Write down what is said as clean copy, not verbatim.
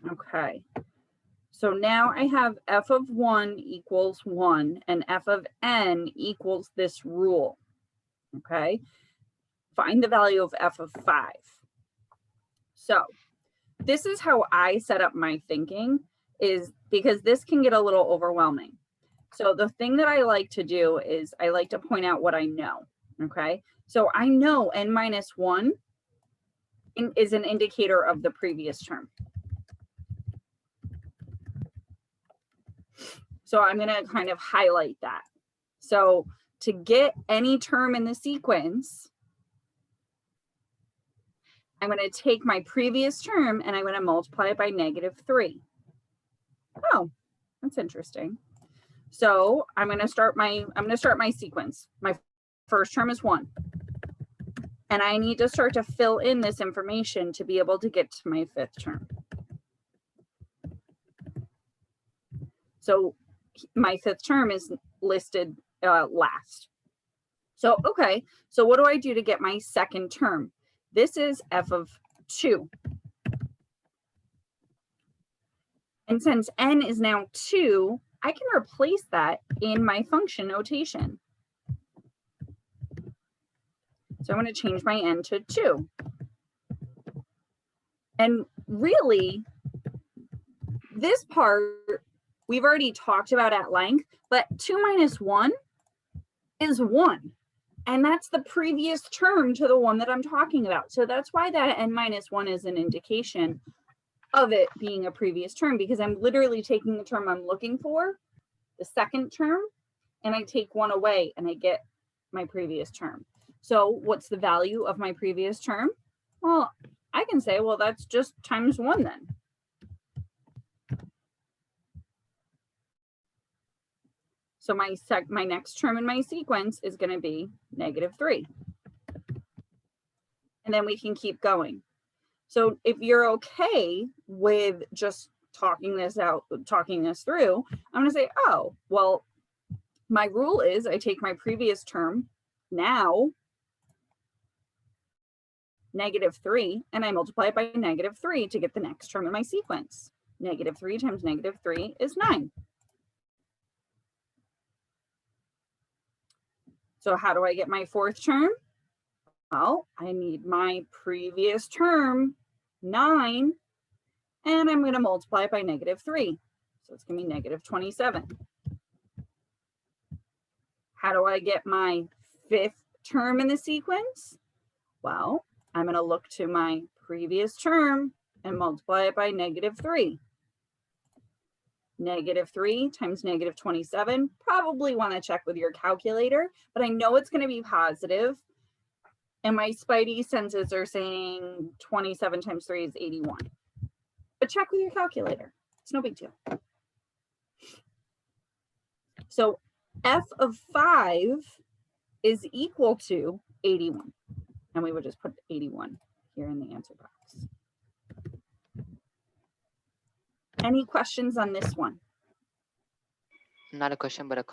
Okay. So now I have f of 1 equals 1 and f of n equals this rule. Okay. Find the value of f of 5. So this is how I set up my thinking, is because this can get a little overwhelming. So the thing that I like to do is I like to point out what I know. Okay. So I know n minus 1 is an indicator of the previous term. So I'm going to kind of highlight that. So to get any term in the sequence, I'm going to take my previous term and I'm going to multiply it by -3. Oh, that's interesting. So I'm going to start my sequence. My first term is 1. And I need to start to fill in this information to be able to get to my 5th term. So my 5th term is listed last. So, okay, so what do I do to get my 2nd term? This is f of 2. And since n is now 2, I can replace that in my function notation. So I'm going to change my n to 2. And really, this part we've already talked about at length, but 2 minus 1 is 1. And that's the previous term to the one that I'm talking about. So that's why that n minus 1 is an indication of it being a previous term, because I'm literally taking the term I'm looking for, the 2nd term, and I take 1 away and I get my previous term. So what's the value of my previous term? Well, I can say, well, that's just times 1 then. So my next term in my sequence is going to be -3. And then we can keep going. So if you're okay with just talking this through, I'm going to say, oh, well, my rule is I take my previous term now, -3, and I multiply it by -3 to get the next term in my sequence. -3 times -3 is 9. So how do I get my 4th term? Well, I need my previous term, 9, and I'm going to multiply it by -3. So it's going to be -27. How do I get my 5th term in the sequence? Well, I'm going to look to my previous term and multiply it by -3. -3 times -27, probably want to check with your calculator, but I know it's going to be positive. And my spidey senses are saying 27 times 3 is 81. But check with your calculator. It's no big deal. So f of 5 is equal to 81. And we would just put 81 here in the answer box. Any questions on this one? Not a question, but a